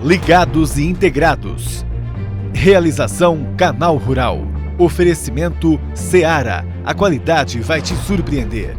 Ligados e integrados. Realização Canal Rural. Oferecimento Seara. A qualidade vai te surpreender.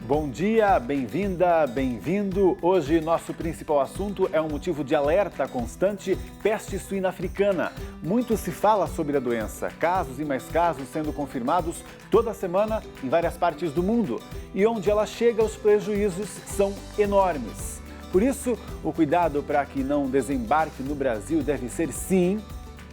Bom dia, bem-vinda, bem-vindo. Hoje nosso principal assunto é um motivo de alerta constante, peste suína africana. Muito se fala sobre a doença, casos e mais casos sendo confirmados toda semana em várias partes do mundo. E onde ela chega, os prejuízos são enormes. Por isso, o cuidado para que não desembarque no Brasil deve ser, sim,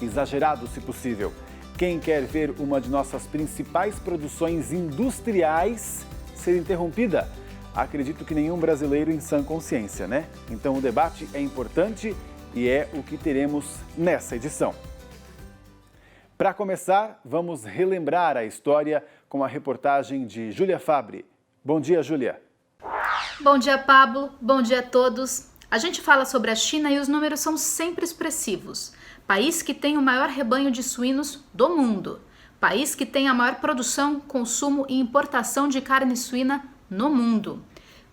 exagerado se possível. Quem quer ver uma de nossas principais produções industriais ser interrompida? Acredito que nenhum brasileiro em sã consciência, né? Então o debate é importante e é o que teremos nessa edição. Para começar, vamos relembrar a história com a reportagem de Júlia Fabre. Bom dia, Júlia. Bom dia, Pablo. Bom dia a todos. A gente fala sobre a China e os números são sempre expressivos. País que tem o maior rebanho de suínos do mundo. País que tem a maior produção, consumo e importação de carne suína no mundo.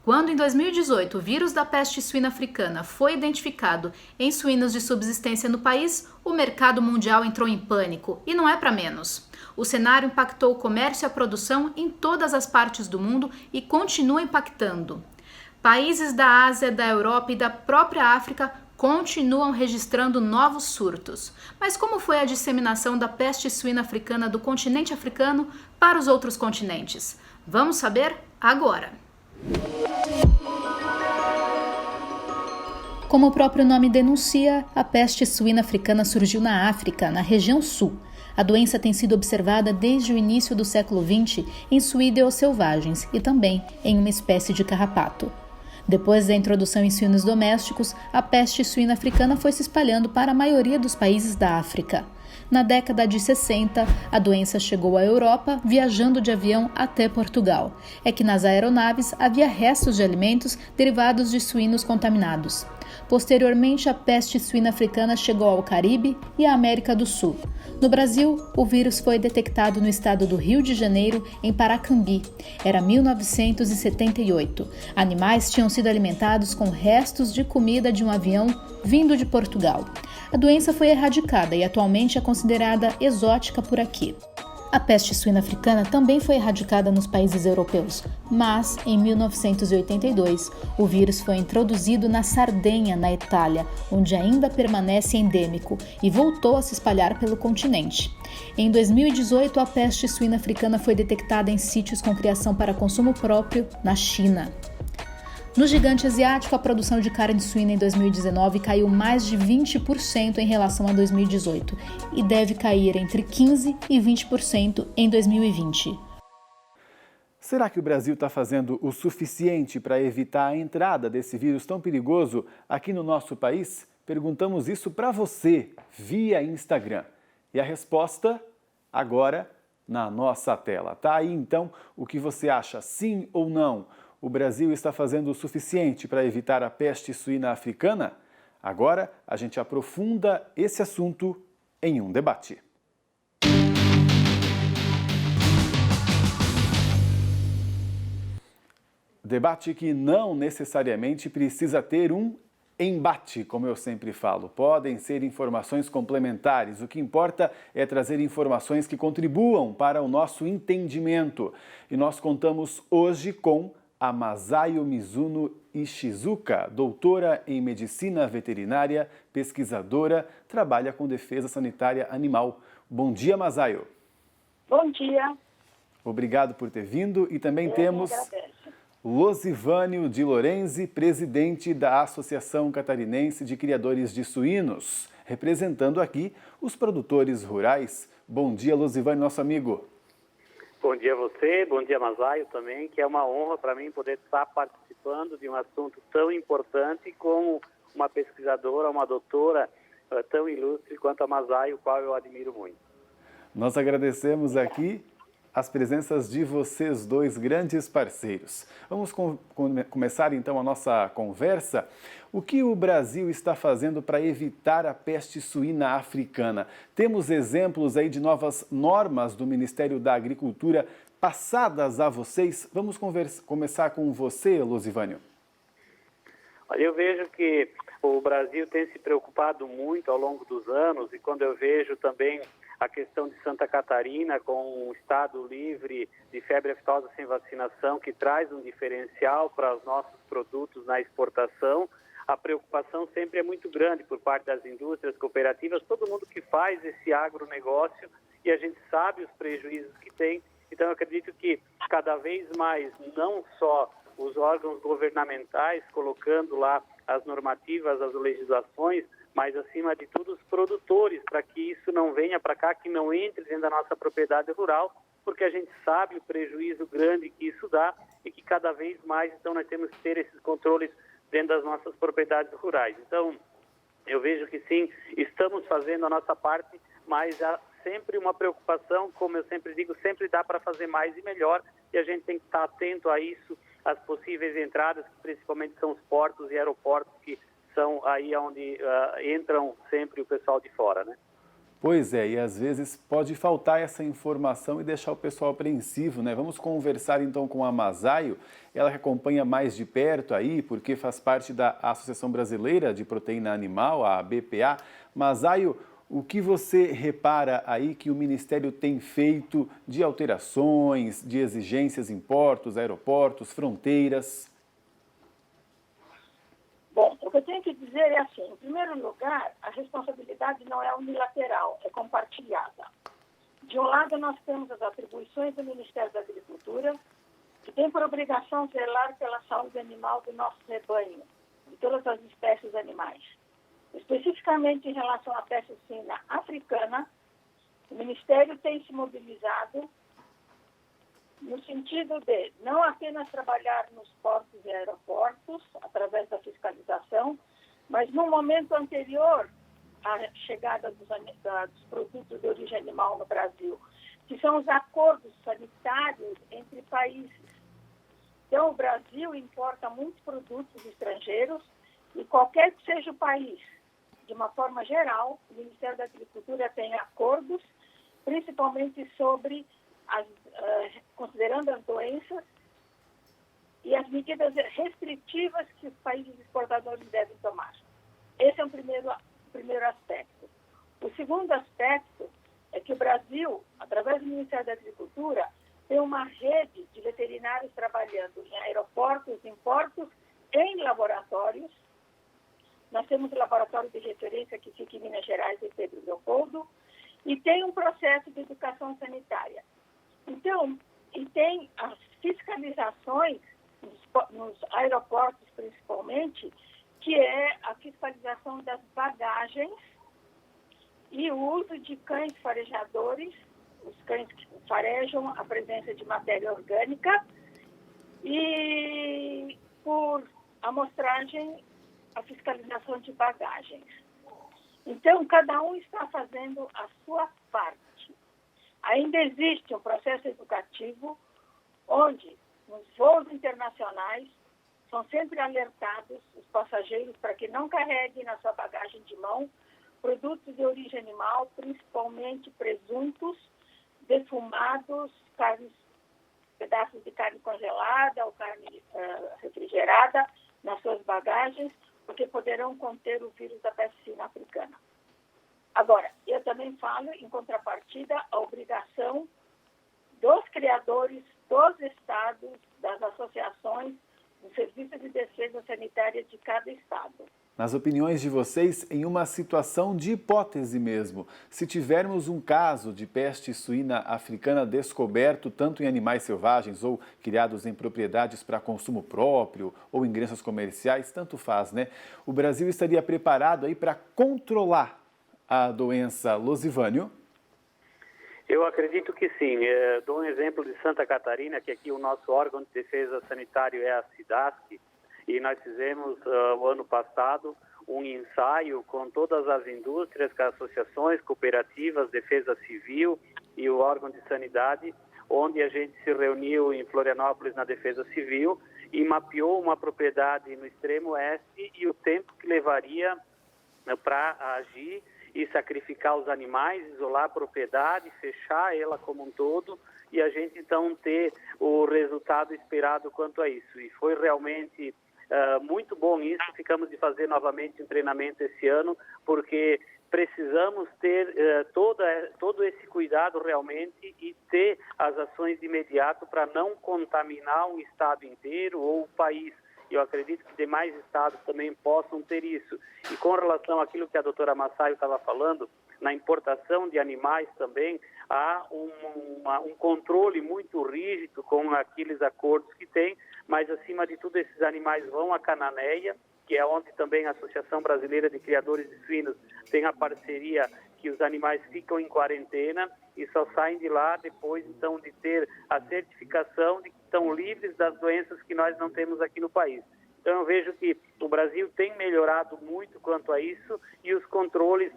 Quando em 2018 o vírus da peste suína africana foi identificado em suínos de subsistência no país, o mercado mundial entrou em pânico e não é para menos. O cenário impactou o comércio e a produção em todas as partes do mundo e continua impactando. Países da Ásia, da Europa e da própria África continuam registrando novos surtos. Mas como foi a disseminação da peste suína africana do continente africano para os outros continentes? Vamos saber agora. Como o próprio nome denuncia, a peste suína africana surgiu na África, na região sul. A doença tem sido observada desde o início do século XX em suídeos selvagens e também em uma espécie de carrapato. Depois da introdução em suínos domésticos, a peste suína africana foi se espalhando para a maioria dos países da África. Na década de 60, a doença chegou à Europa, viajando de avião até Portugal. É que nas aeronaves havia restos de alimentos derivados de suínos contaminados. Posteriormente, a peste suína africana chegou ao Caribe e à América do Sul. No Brasil, o vírus foi detectado no estado do Rio de Janeiro, em Paracambi. Era 1978. Animais tinham sido alimentados com restos de comida de um avião vindo de Portugal. A doença foi erradicada e atualmente é considerada exótica por aqui. A peste suína africana também foi erradicada nos países europeus, mas em 1982 o vírus foi introduzido na Sardenha, na Itália, onde ainda permanece endêmico e voltou a se espalhar pelo continente. Em 2018, a peste suína africana foi detectada em sítios com criação para consumo próprio na China. No gigante asiático, a produção de carne suína em 2019 caiu mais de 20% em relação a 2018 e deve cair entre 15% e 20% em 2020. Será que o Brasil está fazendo o suficiente para evitar a entrada desse vírus tão perigoso aqui no nosso país? Perguntamos isso para você via Instagram. E a resposta agora na nossa tela. Tá aí então o que você acha, sim ou não? O Brasil está fazendo o suficiente para evitar a peste suína africana? Agora a gente aprofunda esse assunto em um debate. Debate que não necessariamente precisa ter um embate, como eu sempre falo. Podem ser informações complementares. O que importa é trazer informações que contribuam para o nosso entendimento. E nós contamos hoje com a Masayo Mizuno Ishizuka, doutora em medicina veterinária, pesquisadora, trabalha com defesa sanitária animal. Bom dia, Masayo. Bom dia. Obrigado por ter vindo. E também temos Losivânio de Lorenzi, presidente da Associação Catarinense de Criadores de Suínos, representando aqui os produtores rurais. Bom dia, Losivânio, nosso amigo. Bom dia a você, bom dia Masayo também, que é uma honra para mim poder estar participando de um assunto tão importante como uma pesquisadora, uma doutora tão ilustre quanto a Masayo, o qual eu admiro muito. Nós agradecemos aqui as presenças de vocês dois grandes parceiros. Vamos começar então a nossa conversa. O que o Brasil está fazendo para evitar a peste suína africana? Temos exemplos aí de novas normas do Ministério da Agricultura passadas a vocês. Vamos começar com você, Losivânio. Olha, eu vejo que o Brasil tem se preocupado muito ao longo dos anos, e quando eu vejo também a questão de Santa Catarina com um estado livre de febre aftosa sem vacinação, que traz um diferencial para os nossos produtos na exportação, a preocupação sempre é muito grande por parte das indústrias, cooperativas, todo mundo que faz esse agronegócio, e a gente sabe os prejuízos que tem. Então, eu acredito que cada vez mais, não só os órgãos governamentais colocando lá as normativas, as legislações, mas, acima de tudo, os produtores, para que isso não venha para cá, que não entre dentro da nossa propriedade rural, porque a gente sabe o prejuízo grande que isso dá e que cada vez mais, então, nós temos que ter esses controles dentro das nossas propriedades rurais. Então, eu vejo que sim, estamos fazendo a nossa parte, mas há sempre uma preocupação, como eu sempre digo, sempre dá para fazer mais e melhor, e a gente tem que estar atento a isso, as possíveis entradas, que principalmente são os portos e aeroportos, que são aí onde entram sempre o pessoal de fora, né? Pois é, e às vezes pode faltar essa informação e deixar o pessoal apreensivo, né? Vamos conversar então com a Masaio, ela que acompanha mais de perto aí, porque faz parte da Associação Brasileira de Proteína Animal, a BPA. Masaio, o que você repara aí que o Ministério tem feito de alterações, de exigências em portos, aeroportos, fronteiras? Bom, o que eu tenho que dizer é assim, em primeiro lugar, a responsabilidade não é unilateral, é compartilhada. De um lado, nós temos as atribuições do Ministério da Agricultura, que tem por obrigação zelar pela saúde animal do nosso rebanho, de todas as espécies animais. Especificamente em relação à peste suína africana, o Ministério tem se mobilizado no sentido de não apenas trabalhar nos portos e aeroportos, através da fiscalização, mas no momento anterior à chegada dos produtos de origem animal no Brasil, que são os acordos sanitários entre países. Então, o Brasil importa muitos produtos estrangeiros e qualquer que seja o país, de uma forma geral, o Ministério da Agricultura tem acordos, principalmente sobre considerando as doenças e as medidas restritivas que os países exportadores devem tomar. Esse é o primeiro aspecto. O segundo aspecto é que o Brasil, através do Ministério da Agricultura, tem uma rede de veterinários trabalhando em aeroportos, em portos, em laboratórios. Nós temos o laboratório de referência que fica em Minas Gerais e Pedro Leopoldo, e tem um processo de educação sanitária. Então, e tem as fiscalizações nos aeroportos, principalmente, que é a fiscalização das bagagens e o uso de cães farejadores, os cães que farejam a presença de matéria orgânica, e por amostragem, a fiscalização de bagagens. Então, cada um está fazendo a sua parte. Ainda existe um processo educativo onde, nos voos internacionais, são sempre alertados os passageiros para que não carreguem na sua bagagem de mão produtos de origem animal, principalmente presuntos, defumados, pedaços de carne congelada ou carne refrigerada nas suas bagagens, porque poderão conter o vírus da peste suína africana. Agora, eu também falo, em contrapartida, a obrigação dos criadores, dos estados, das associações, do Serviço de Defesa Sanitária de cada estado. Nas opiniões de vocês, em uma situação de hipótese mesmo, se tivermos um caso de peste suína africana descoberto tanto em animais selvagens ou criados em propriedades para consumo próprio ou em granjas comerciais, tanto faz, né? O Brasil estaria preparado aí para controlar a doença, Losivânio? Eu acredito que sim. Dou um exemplo de Santa Catarina, que aqui o nosso órgão de defesa sanitário é a SIDASC, e nós fizemos, o ano passado, um ensaio com todas as indústrias, com as associações, cooperativas, defesa civil e o órgão de sanidade, onde a gente se reuniu em Florianópolis na Defesa Civil e mapeou uma propriedade no extremo oeste e o tempo que levaria para agir e sacrificar os animais, isolar a propriedade, fechar ela como um todo e a gente então ter o resultado esperado quanto a isso. E foi realmente muito bom isso. Ficamos de fazer novamente um treinamento esse ano, porque precisamos ter todo esse cuidado realmente e ter as ações de imediato para não contaminar um estado inteiro ou o país. Eu acredito que demais estados também possam ter isso. E com relação àquilo que a doutora Massaio estava falando, na importação de animais também, há um controle muito rígido com aqueles acordos que tem, mas acima de tudo esses animais vão à Cananéia, que é onde também a Associação Brasileira de Criadores de Suínos tem a parceria que os animais ficam em quarentena e só saem de lá depois então de ter a certificação de que estão livres das doenças que nós não temos aqui no país. Então eu vejo que o Brasil tem melhorado muito quanto a isso e os controles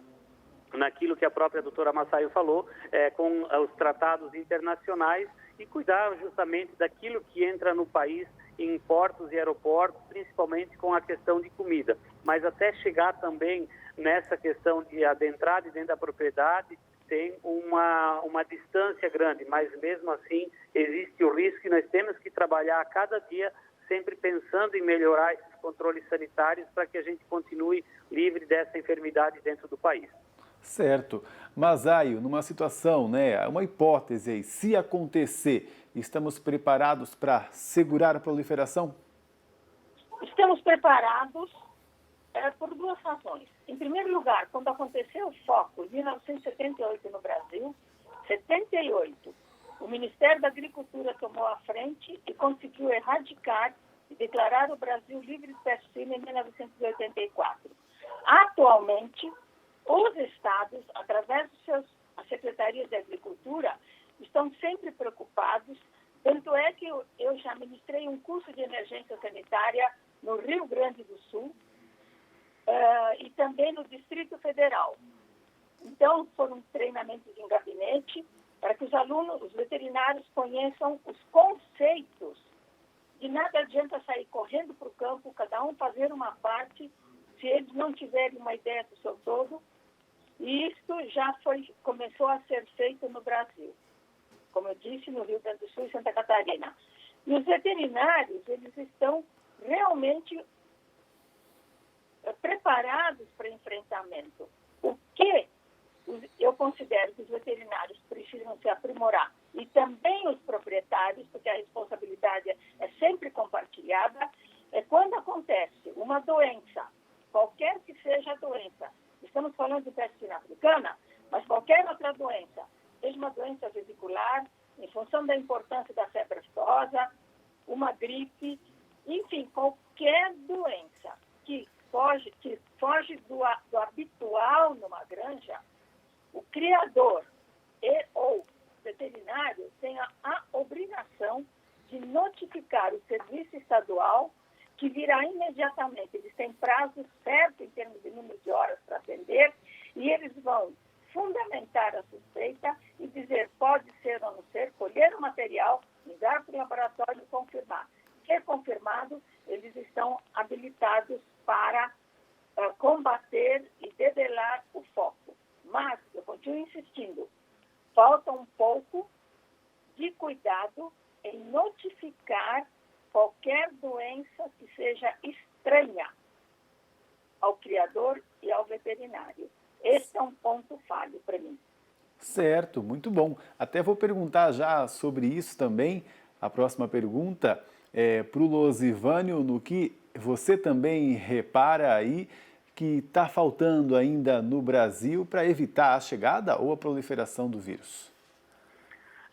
naquilo que a própria doutora Massaio falou, com os tratados internacionais e cuidar justamente daquilo que entra no país em portos e aeroportos, principalmente com a questão de comida. Mas até chegar também nessa questão de adentrar dentro da propriedade, tem uma distância grande, mas mesmo assim existe o risco e nós temos que trabalhar a cada dia sempre pensando em melhorar esses controles sanitários para que a gente continue livre dessa enfermidade dentro do país. Certo. Mas, Aio, numa situação, uma hipótese aí, se acontecer, estamos preparados para segurar a proliferação? Estamos preparados por duas razões. Em primeiro lugar, quando aconteceu o foco em 1978 no Brasil, 78, o Ministério da Agricultura tomou a frente e conseguiu erradicar e declarar o Brasil livre de peste suína em 1984. Atualmente, os estados, através das suas secretarias de agricultura, estão sempre preocupados. Tanto é que eu já ministrei um curso de emergência sanitária no Rio Grande do Sul e também no Distrito Federal. Então, foram treinamentos em gabinete para que os alunos, os veterinários, conheçam os conceitos. De nada adianta sair correndo para o campo, cada um fazer uma parte, se eles não tiverem uma ideia do seu todo. E isso já começou a ser feito no Brasil, como eu disse, no Rio Grande do Sul e Santa Catarina. E os veterinários, eles estão realmente preparados para enfrentamento. O que eu considero que os veterinários precisam se aprimorar, e também os proprietários, porque a responsabilidade é sempre compartilhada, é quando acontece uma doença, qualquer que seja a doença. Estamos falando de peste suína africana, mas qualquer outra doença, seja uma doença vesicular, em função da importância da febre aftosa, uma gripe, enfim, qualquer doença que foge do habitual numa granja, o criador ou veterinário tem a obrigação de notificar o serviço estadual, que virá imediatamente. Eles têm prazo certo em termos de número de horas para atender, e eles vão fundamentar a suspeita e dizer pode ser ou não ser, colher o material, enviar para o laboratório e confirmar. Se confirmado, eles estão habilitados para combater e debelar o foco. Mas, eu continuo insistindo, falta um pouco de cuidado em notificar qualquer doença que seja estranha ao criador e ao veterinário. Esse é um ponto falho para mim. Certo, muito bom. Até vou perguntar já sobre isso também. A próxima pergunta é para o Losivânio, no que você também repara aí que está faltando ainda no Brasil para evitar a chegada ou a proliferação do vírus.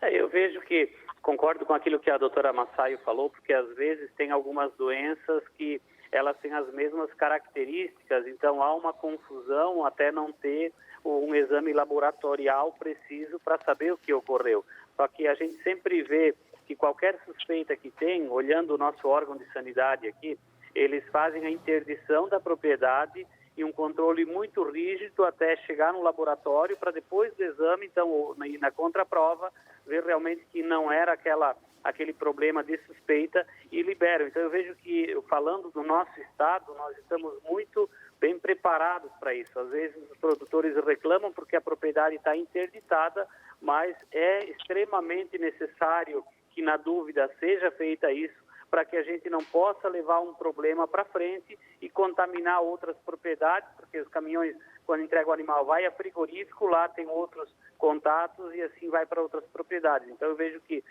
Eu vejo que concordo com aquilo que a doutora Massaio falou, porque às vezes tem algumas doenças que elas têm as mesmas características, então há uma confusão até não ter um exame laboratorial preciso para saber o que ocorreu. Só que a gente sempre vê que qualquer suspeita que tem, olhando o nosso órgão de sanidade aqui, eles fazem a interdição da propriedade e um controle muito rígido até chegar no laboratório para depois do exame, então, na contraprova, ver realmente que não era aquele problema de suspeita e liberam. Então, eu vejo que, falando do nosso estado, nós estamos muito bem preparados para isso. Às vezes, os produtores reclamam porque a propriedade está interditada, mas é extremamente necessário que, na dúvida, seja feita isso, para que a gente não possa levar um problema para frente e contaminar outras propriedades, porque os caminhões, quando entregam o animal, vai a frigorífico, lá tem outros contatos e assim vai para outras propriedades. Então, eu vejo que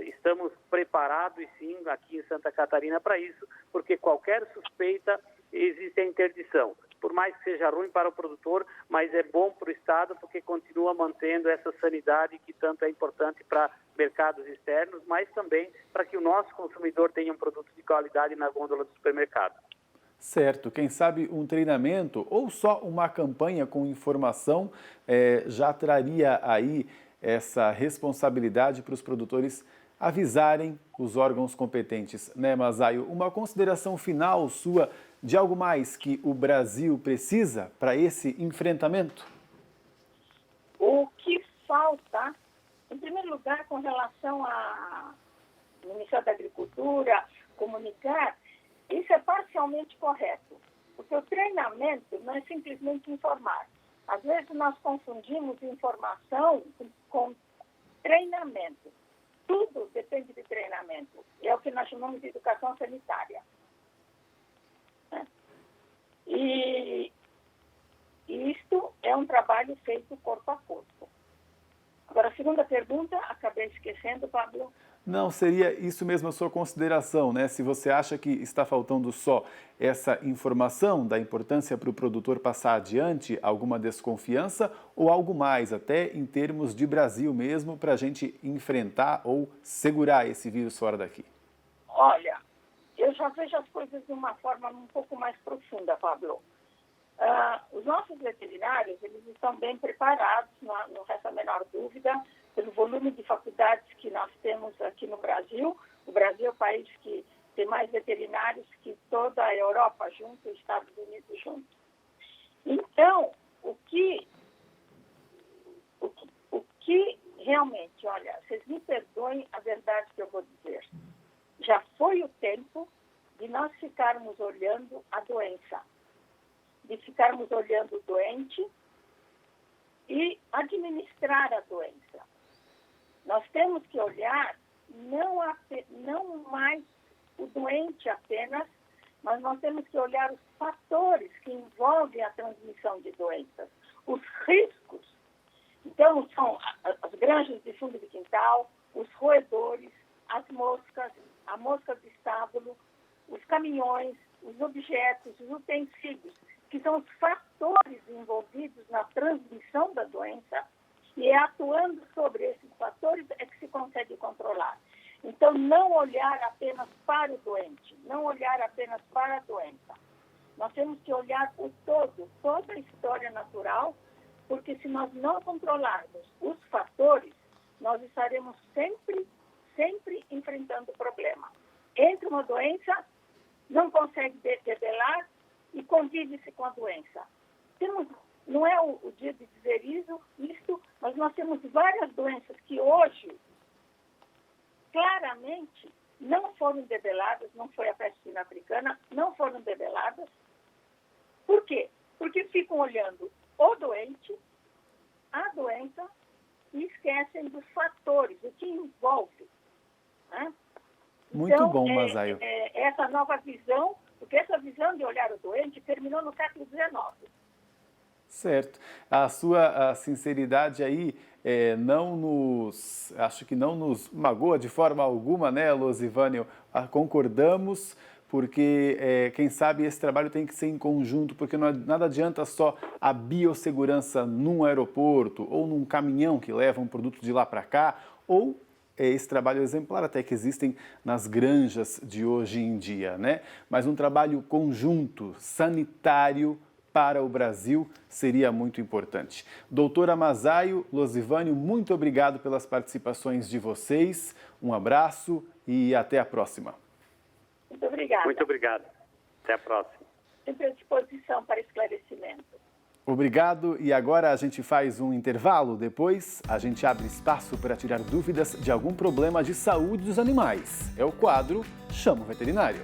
estamos preparados, sim, aqui em Santa Catarina para isso, porque qualquer suspeita existe a interdição. Por mais que seja ruim para o produtor, mas é bom para o Estado, porque continua mantendo essa sanidade que tanto é importante para mercados externos, mas também para que o nosso consumidor tenha um produto de qualidade na gôndola do supermercado. Certo. Quem sabe um treinamento ou só uma campanha com informação já traria aí essa responsabilidade para os produtores avisarem os órgãos competentes, né, Masaio? Uma consideração final sua de algo mais que o Brasil precisa para esse enfrentamento? O que falta, em primeiro lugar, com relação ao Ministério da Agricultura, comunicar, isso é parcialmente correto, porque o treinamento não é simplesmente informar. Às vezes nós confundimos informação com treinamento. Tudo depende de treinamento. É o que nós chamamos de educação sanitária. E isto é um trabalho feito corpo a corpo. Agora, a segunda pergunta, acabei esquecendo, Pablo. Não, seria isso mesmo a sua consideração, né? Se você acha que está faltando só essa informação da importância para o produtor passar adiante, alguma desconfiança ou algo mais, até em termos de Brasil mesmo, para a gente enfrentar ou segurar esse vírus fora daqui? Olha, eu já vejo as coisas de uma forma um pouco mais profunda, Pablo. Os nossos veterinários, eles estão bem preparados, não resta a menor dúvida, pelo volume de faculdades que nós temos aqui no Brasil. O Brasil é o país que tem mais veterinários que toda a Europa junto, os Estados Unidos junto. Então, o que realmente, olha, vocês me perdoem a verdade que eu vou dizer. Já foi o tempo de nós ficarmos olhando a doença, de ficarmos olhando o doente e administrar a doença. Nós temos que olhar não mais o doente apenas, mas nós temos que olhar os fatores que envolvem a transmissão de doenças, os riscos. Então, são as granjas de fundo de quintal, os roedores, as moscas, a mosca de estábulo, os caminhões, os objetos, os utensílios, que são os fatores envolvidos na transmissão da doença, e é atuando sobre esses fatores é que se consegue controlar. Então, não olhar apenas para o doente, não olhar apenas para a doença. Nós temos que olhar o todo, toda a história natural, porque se nós não controlarmos os fatores, nós estaremos sempre enfrentando o problema. Entra uma doença, não consegue debelar e convive-se com a doença. Não é o dia de dizer isto, mas nós temos várias doenças que hoje, claramente, não foram debeladas, não foi a peste suína africana, não foram debeladas. Por quê? Porque ficam olhando o doente, a doença, e esquecem dos fatores, o que envolve. Né? Muito então, bom, Masaio. Essa nova visão, porque essa visão de olhar o doente terminou no século XIX. Certo. A sua sinceridade aí acho que não nos magoa de forma alguma, né, Losivânio? Concordamos, porque quem sabe esse trabalho tem que ser em conjunto, porque nada adianta só a biossegurança num aeroporto ou num caminhão que leva um produto de lá para cá, ou esse trabalho exemplar até que existem nas granjas de hoje em dia, né? Mas um trabalho conjunto, sanitário, para o Brasil seria muito importante. Doutora Masaio, Losivânio, muito obrigado pelas participações de vocês. Um abraço e até a próxima. Muito obrigada. Muito obrigado. Até a próxima. sempre à disposição para esclarecimento. Obrigado, e agora a gente faz um intervalo. Depois a gente abre espaço para tirar dúvidas de algum problema de saúde dos animais. É o quadro Chama o Veterinário.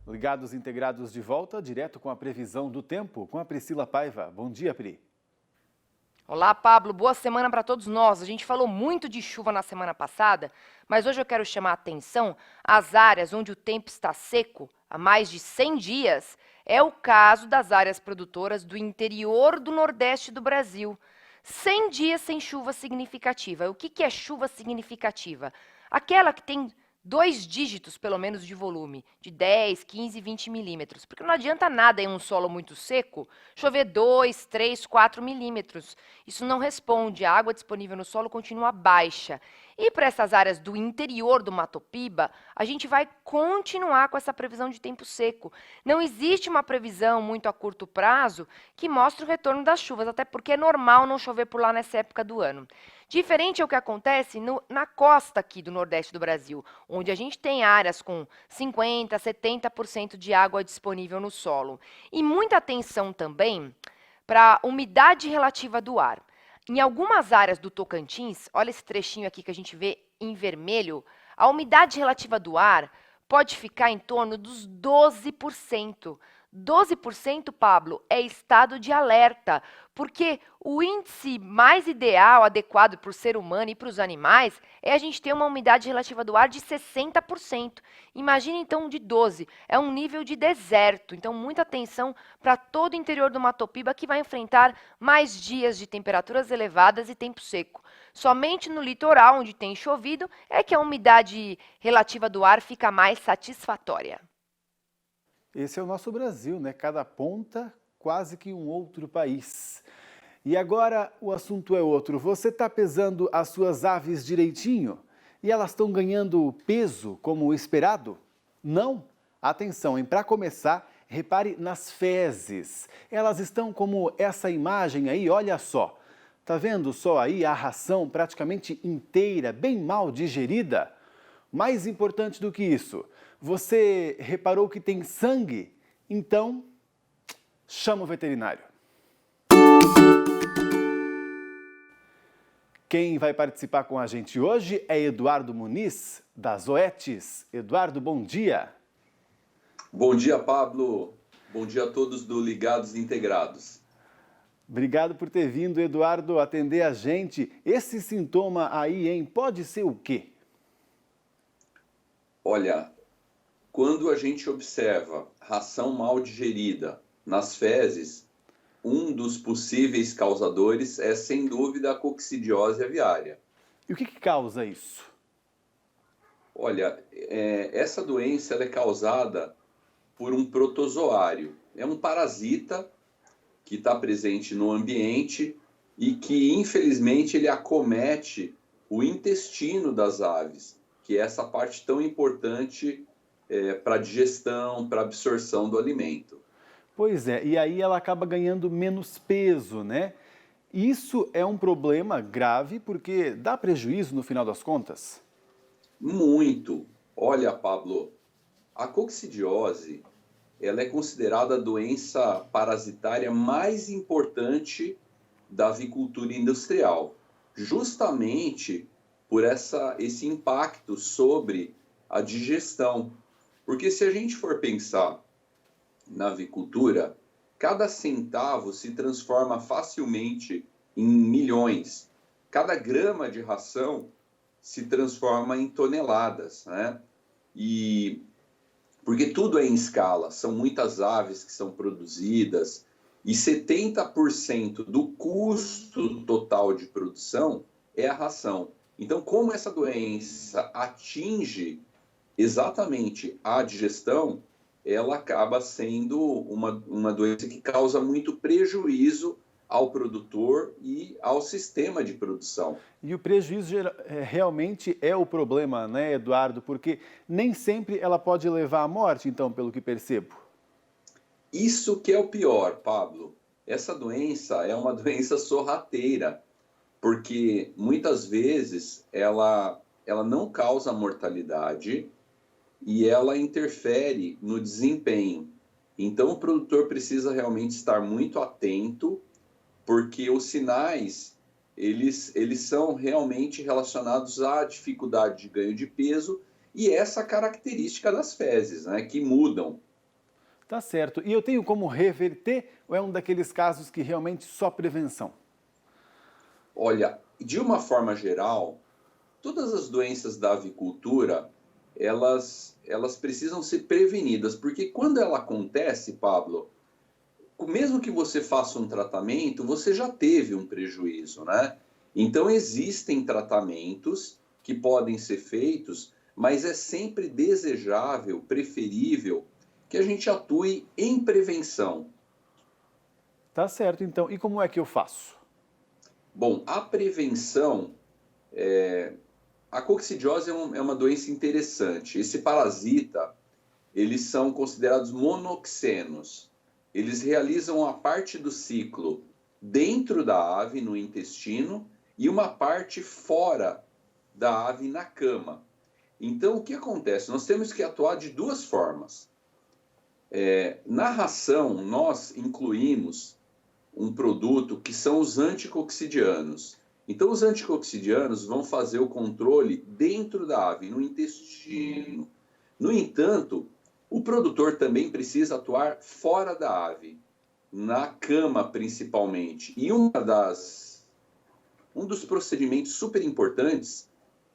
Ligados Integrados de volta, direto com a previsão do tempo, com a Priscila Paiva. Bom dia, Pri. Olá, Pablo. Boa semana para todos nós. A gente falou muito de chuva na semana passada, mas hoje eu quero chamar a atenção às áreas onde o tempo está seco há mais de 100 dias. É o caso das áreas produtoras do interior do Nordeste do Brasil. 100 dias sem chuva significativa. O que é chuva significativa? Aquela que tem 2 dígitos, pelo menos, de volume, de 10, 15, 20 milímetros. Porque não adianta nada em um solo muito seco chover 2, 3, 4 milímetros. Isso não responde, a água disponível no solo continua baixa. E para essas áreas do interior do Mato Piba, a gente vai continuar com essa previsão de tempo seco. Não existe uma previsão muito a curto prazo que mostre o retorno das chuvas, até porque é normal não chover por lá nessa época do ano. Diferente é o que acontece na costa aqui do Nordeste do Brasil, onde a gente tem áreas com 50%, 70% de água disponível no solo. E muita atenção também para a umidade relativa do ar. Em algumas áreas do Tocantins, olha esse trechinho aqui que a gente vê em vermelho, a umidade relativa do ar pode ficar em torno dos 12%. 12%, Pablo, é estado de alerta, porque o índice mais ideal, adequado para o ser humano e para os animais, é a gente ter uma umidade relativa do ar de 60%. Imagina então de 12%, é um nível de deserto. Então, muita atenção para todo o interior do Mato Piba, que vai enfrentar mais dias de temperaturas elevadas e tempo seco. Somente no litoral, onde tem chovido, é que a umidade relativa do ar fica mais satisfatória. Esse é o nosso Brasil, né? Cada ponta quase que um outro país. E agora o assunto é outro. Você está pesando as suas aves direitinho? E elas estão ganhando peso como esperado? Não? Atenção, hein? Para começar, repare nas fezes. Elas estão como essa imagem aí, olha só. Tá vendo só aí a ração praticamente inteira, bem mal digerida? Mais importante do que isso, você reparou que tem sangue? Então, chama o veterinário. Quem vai participar com a gente hoje é Eduardo Muniz, das Oetes. Eduardo, bom dia. Bom dia, Pablo. Bom dia a todos do Ligados Integrados. Obrigado por ter vindo, Eduardo, atender a gente. Esse sintoma aí, hein, pode ser o quê? Olha, quando a gente observa ração mal digerida nas fezes, um dos possíveis causadores é, sem dúvida, a coccidiose aviária. E o que causa isso? Olha, essa doença ela é causada por um protozoário. É um parasita que está presente no ambiente e que, infelizmente, ele acomete o intestino das aves, que é essa parte tão importante para a digestão, para a absorção do alimento. Pois é, e aí ela acaba ganhando menos peso, né? Isso é um problema grave porque dá prejuízo no final das contas? Muito. Olha, Pablo, a coccidiose ela é considerada a doença parasitária mais importante da avicultura industrial, justamente por esse impacto sobre a digestão. Porque se a gente for pensar na avicultura, cada centavo se transforma facilmente em milhões. Cada grama de ração se transforma em toneladas, né? E porque tudo é em escala, são muitas aves que são produzidas e 70% do custo total de produção é a ração. Então, como essa doença atinge exatamente a digestão, ela acaba sendo uma doença que causa muito prejuízo ao produtor e ao sistema de produção. E o prejuízo realmente é o problema, né, Eduardo? Porque nem sempre ela pode levar à morte, então, pelo que percebo. Isso que é o pior, Pablo. essa doença é uma doença sorrateira, porque muitas vezes ela não causa mortalidade e ela interfere no desempenho. Então o produtor precisa realmente estar muito atento, porque os sinais eles são realmente relacionados à dificuldade de ganho de peso e essa característica das fezes, né, que mudam. Tá certo. E eu tenho como reverter ou é um daqueles casos que realmente só prevenção? Olha, de uma forma geral, todas as doenças da avicultura, elas precisam ser prevenidas, porque quando ela acontece, Pablo, mesmo que você faça um tratamento, você já teve um prejuízo, né? Então existem tratamentos que podem ser feitos, mas é sempre desejável, preferível, que a gente atue em prevenção. Tá certo, então. E como é que eu faço? Bom, a prevenção, a coccidiose é uma doença interessante. Esse parasita, eles são considerados monoxenos. Eles realizam a parte do ciclo dentro da ave, no intestino, e uma parte fora da ave, na cama. Então, o que acontece? Nós temos que atuar de duas formas. Na ração, nós incluímos um produto que são os anticoccidianos. Então, os anticoccidianos vão fazer o controle dentro da ave, no intestino. No entanto, o produtor também precisa atuar fora da ave, na cama principalmente. E um dos procedimentos super importantes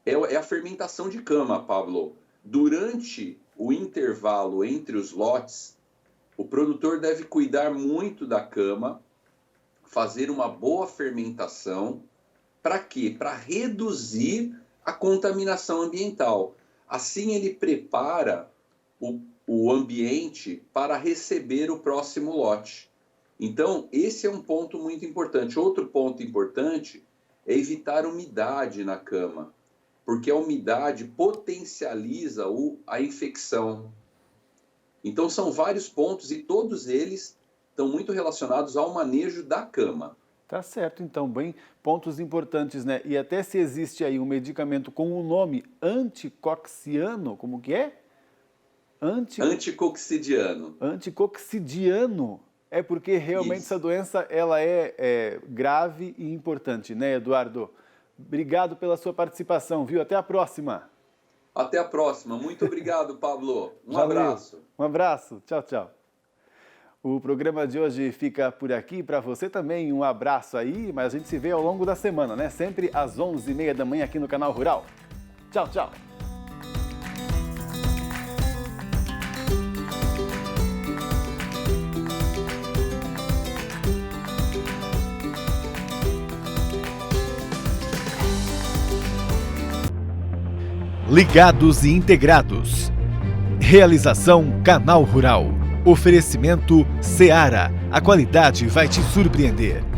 é a fermentação de cama, Pablo. Durante o intervalo entre os lotes, o produtor deve cuidar muito da cama, fazer uma boa fermentação. Para quê? Para reduzir a contaminação ambiental. Assim ele prepara o ambiente para receber o próximo lote. Então, esse é um ponto muito importante. Outro ponto importante é evitar umidade na cama, porque a umidade potencializa a infecção. Então, são vários pontos e todos eles estão muito relacionados ao manejo da cama. Tá certo, então, bem, pontos importantes, né? E até se existe aí um medicamento com o nome anticocciano, como que é? Anticoccidiano. Anticoccidiano. É porque realmente essa doença ela é grave e importante, né, Eduardo? Obrigado pela sua participação, viu? Até a próxima. Até a próxima. Muito obrigado, Pablo. Valeu. Abraço. Um abraço. Tchau, tchau. O programa de hoje fica por aqui. Para você também, um abraço aí, mas a gente se vê ao longo da semana, né? Sempre às 11h30 da manhã aqui no Canal Rural. Tchau, tchau. Ligados e integrados. Realização Canal Rural. Oferecimento Seara. A qualidade vai te surpreender.